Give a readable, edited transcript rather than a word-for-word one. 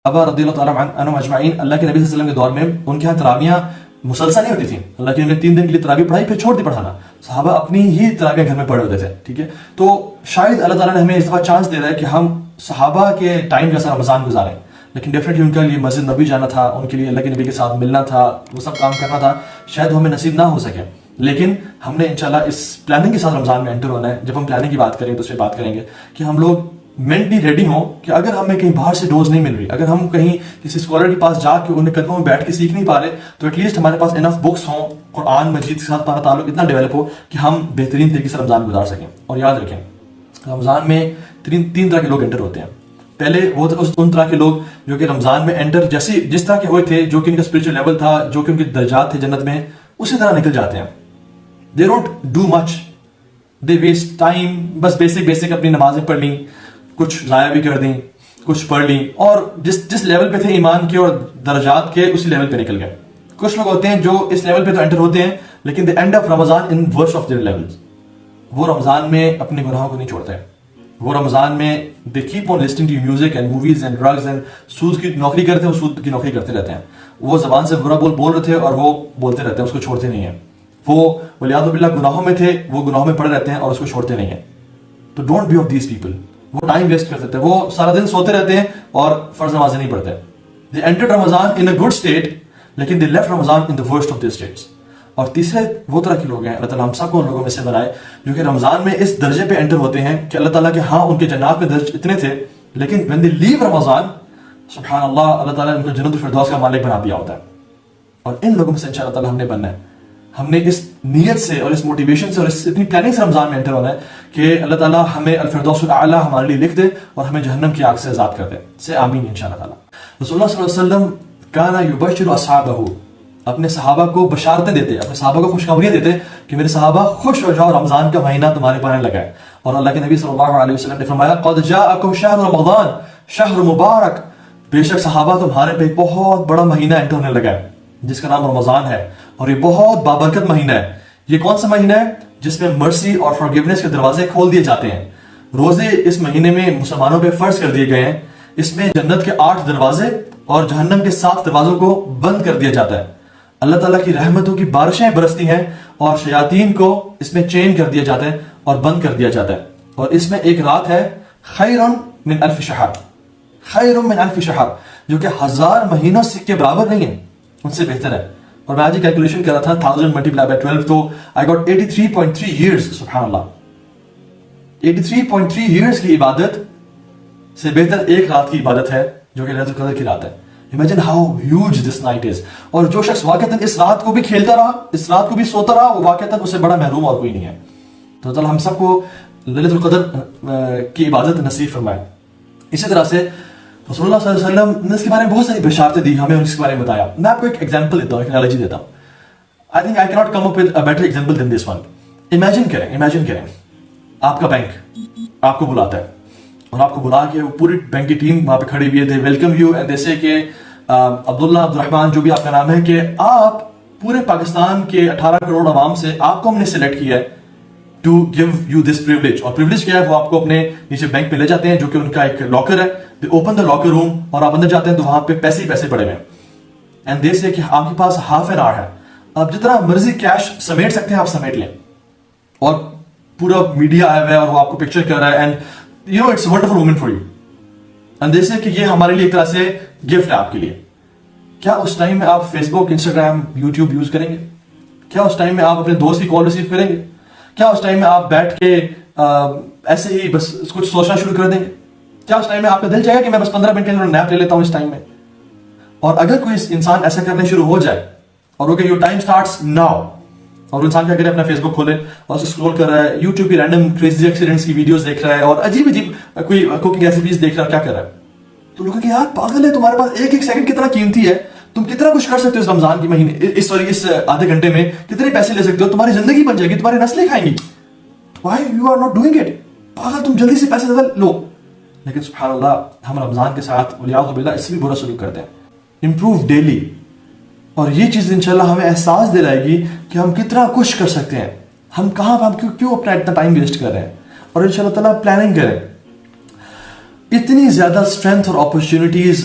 صحابہ رضی اللہ تعالیٰ عنہم اجمعین اللہ کے نبی صلی اللہ علیہ وسلم کے دور میں ان کے ہاں تراویحاں مسلسل نہیں ہوتی تھیں. اللہ کے نبی نے 3 دن کے لیے تراویح پڑھائی پھر چھوڑ دی پڑھانا. صحابہ اپنی ہی تراویح گھر میں پڑھے ہوتے تھے. ٹھیک ہے, تو شاید اللہ تعالیٰ نے ہمیں اس دفعہ چانس دے رہا ہے کہ ہم صحابہ کے ٹائم جیسا رمضان گزاریں. لیکن ڈیفینیٹلی ان کے لیے مسجد نبی جانا تھا, ان کے لیے اللہ کے نبی کے ساتھ ملنا تھا, وہ سب کام کرنا تھا, شاید وہ ہمیں نصیب نہ ہو سکے. لیکن ہم نے انشاءاللہ اس پلاننگ کے ساتھ رمضان میں انٹر ہونا ہے. جب ہم پلاننگ کی بات کریں تو اس پہ بات کریں گے کہ ہم لوگ مینٹلی ریڈی ہوں کہ اگر ہمیں کہیں باہر سے ڈوز نہیں مل رہی, اگر ہم کہیں کسی اسکالر کے پاس جا کے انہیں قدموں میں بیٹھ کے سیکھ نہیں پا رہے, تو ایٹ لیسٹ ہمارے پاس انف بکس ہوں, قرآن مجید کے ساتھ ہمارا تعلق اتنا ڈیولپ ہو کہ ہم بہترین طریقے سے رمضان گزار سکیں. اور یاد رکھیں رمضان میں 3 طرح کے لوگ انٹر ہوتے ہیں. پہلے وہ ان طرح کے لوگ جو کہ رمضان میں انٹر جس طرح کے ہوئے تھے, جو کہ ان کا اسپرچل لیول تھا, جو کہ ان کے درجات تھے جنت میں, اسی طرح نکل جاتے ہیں. They don't do much, they waste time, بس بیسک اپنی نمازیں پڑھ لیں, کچھ ضائع بھی کر دیں, کچھ پڑھ لیں, اور جس لیول پہ تھے ایمان کے اور درجات کے اسی لیول پہ نکل گئے. کچھ لوگ ہوتے ہیں جو اس لیول پہ تو انٹر ہوتے ہیں لیکن they end of Ramadan in worst of their levels. وہ رمضان میں اپنے گناہوں کو نہیں چھوڑتے. وہ رمضان میں they keep on listening to music and movies and drugs and سود کی نوکری کرتے ہیں, وہ سود کی نوکری کرتے رہتے ہیں. وہ زبان سے برا بول رہے تھے اور وہ بولتے رہتے ہیں, اس کو چھوڑتے نہیں ہیں. وہ ولیعذ باللہ گناہوں میں تھے, وہ گناہوں میں پڑے رہتے ہیں اور اس کو چھوڑتے نہیں ہیں. تو don't be of these people. وہ ٹائم ویسٹ کرتے ہیں, وہ سارا دن سوتے رہتے ہیں اور فرض نمازیں نہیں پڑھتے. They entered Ramadan in a good state لیکن they left Ramadan in the worst of the states. اور تیسرے وہ طرح کے لوگ ہیں, اللہ تعالیٰ ہم سب کو ان لوگوں میں سے بنائے جو کہ رمضان میں اس درجے پہ انٹر ہوتے ہیں کہ اللہ تعالیٰ کے ہاں ان کے جنات میں درج اتنے تھے, لیکن when they leave رمضان, سبحان اللہ, اللہ تعالیٰ نے ان کو جنت الفردوس کا مالک بنا دیا ہوتا ہے. اور ان لوگوں میں سے انشاءاللہ تعالیٰ ہم نے بننا ہے. ہم نے اس نیت سے اور اس موٹیویشن سے اور اس اتنی پلاننگ سے رمضان میں انٹر ہونا ہے کہ اللہ تعالیٰ ہمیں الفردوس الاعلی ہمارے لیے لکھ دے اور ہمیں جہنم کی آگ سے آزاد کر دے. سے آمین انشاءاللہ تعالیٰ. رسول اللہ صلی اللہ علیہ وسلم کانا یبشر اصحابہ, اپنے صحابہ کو بشارتیں دیتے, اپنے صحابہ کو خوشخبریاں دیتے کہ میرے صحابہ خوش ہو جاؤ, رمضان کا مہینہ تمہارے پانے لگا ہے. اور اللہ کے نبی صلی اللہ علیہ وسلم نے فرمایا قد جاءکم شہر رمضان شہر مبارک, بے شک صحابہ تمہارے پہ ایک بہت بڑا مہینہ انٹر ہونے لگا ہے جس کا نام رمضان ہے, اور یہ بہت بابرکت مہینہ ہے. یہ کون سا مہینہ ہے؟ جس میں مرسی اور فارگیونیس کے دروازے کھول دیے جاتے ہیں. روزے اس مہینے میں مسلمانوں پہ فرض کر دیے گئے ہیں. اس میں جنت کے 8 دروازے اور جہنم کے 7 دروازوں کو بند کر دیا جاتا ہے. اللہ تعالیٰ کی رحمتوں کی بارشیں برستی ہیں اور شیاطین کو اس میں چین کر دیا جاتا ہے اور بند کر دیا جاتا ہے. اور اس میں ایک رات ہے خیر من الف شہر, خیر من الف شہر, جو کہ 1000 مہینوں کے برابر نہیں ہے, ان سے بہتر ہے. اور میں آج ہی کیلکولیشن کر رہا تھا 1000 ملٹی پلائی بائی 12 تو I got 83.3 years. سبحان اللہ, 83.3 years کی عبادت سے بہتر ایک رات کی عبادت ہے جو کہ لیلۃ القدر کی رات ہے. Imagine how huge this night is. اور جو شخص واقعتاً اس رات کو بھی کھیلتا رہا, اس رات کو بھی سوتا رہا, وہ واقعتاً اس سے بڑا محروم اور کوئی نہیں ہے. تو تعالیٰ ہم سب کو لیلۃ القدر کی عبادت نصیب فرمائے. اسی طرح سے رسول اللہ صلی اللہ علیہ وسلم نے اس کے بارے میں بہت ساری بشارتیں دی, ہمیں اس کے بارے میں بتایا. میں آپ کو ایک ایگزامپل دیتا ہوں, ایک انالوجی دیتا ہوں. I think I cannot come up with a better example than this one. Imagine کریں آپ کا بینک آپ کو بلاتا ہے اور آپ کو بلا کے وہ پوری بینک کی ٹیم وہاں پہ کھڑی ہوئی ہے. دے welcome you and they say کہ عبداللہ عبدالرحمان جو بھی آپ کا نام ہے, کہ آپ پورے پاکستان کے 18 کروڑ عوام سے آپ کو ہم نے سلیکٹ کیا ہے to give you this privilege. اور پریولیج کیا ہے, وہ آپ کو اپنے نیچے بینک میں لے جاتے ہیں جو کہ ان کا ایک لاکر ہے. دے اوپن دا لاکر روم اور آپ اندر جاتے ہیں تو وہاں پہ پیسے پڑے ہوئے ہیں. اینڈ دے سے کہ آپ کے پاس ہاف این آور ہے, آپ جتنا مرضی کیش سمیٹ سکتے ہیں آپ سمیٹ لیں. اور پورا میڈیا آیا ہوا ہے اور وہ آپ کو پکچر کر رہا ہے, and you know it's wonderful moment for you. And they say کہ یہ ہمارے لیے ایک طرح سے گفٹ ہے آپ کے لیے. کیا اس ٹائم میں آپ فیس بک, انسٹاگرام, یوٹیوب یوز کریں گے؟ کیا اس ٹائم میں آپ اپنے دوست کی کال ریسیو کریں گے؟ کیا اس ٹائم میں آپ بیٹھ کے ایسے ہی بس کچھ سوچنا شروع کر دیں گے؟ کیا اس ٹائم میں آپ کا دل چاہے گا کہ میں بس 15 منٹ کے اندر نیپ لے لیتا ہوں اس ٹائم میں؟ اور اگر کوئی انسان ایسا کرنے شروع ہو جائے اور وہ کہ یور ٹائم اسٹارٹس ناؤ, اور انسان کیا کرے, اپنا فیس بک کھولے اور اسکرول کر رہا ہے, یوٹیوب کی رینڈم کریزی ایکسیڈنٹس کی ویڈیوز دیکھ رہا ہے اور عجیب کوئی کوکنگ ریسیپیز دیکھ رہا ہے, کیا کر رہا ہے, تو لوگوں کہ یار پاگل ہے, تمہارے پاس ایک سیکنڈ کتنا قیمتی ہے, تم کتنا کچھ کر سکتے ہو اس رمضان کے مہینے, اس آدھے گھنٹے میں کتنے پیسے لے سکتے ہو, تمہاری زندگی بن جائے گی, تمہاری نسلیں کھائیں گی. Why you are not doing it? پاگل, تم جلدی سے پیسے زیادہ لو. لیکن سبحان اللہ ہم رمضان کے ساتھ ولیعذ باللہ اس سے بھی برا سلوک کرتے ہیں. Improve daily. اور یہ چیز انشاءاللہ ہمیں احساس دلائے گی کہ ہم کتنا کچھ کر سکتے ہیں, ہم کہاں پہ, ہم کیوں اپنا اتنا ٹائم ویسٹ کر رہے ہیں. اور انشاءاللہ تعالیٰ پلاننگ کریں. اتنی زیادہ اسٹرینتھ اور اپرچونیٹیز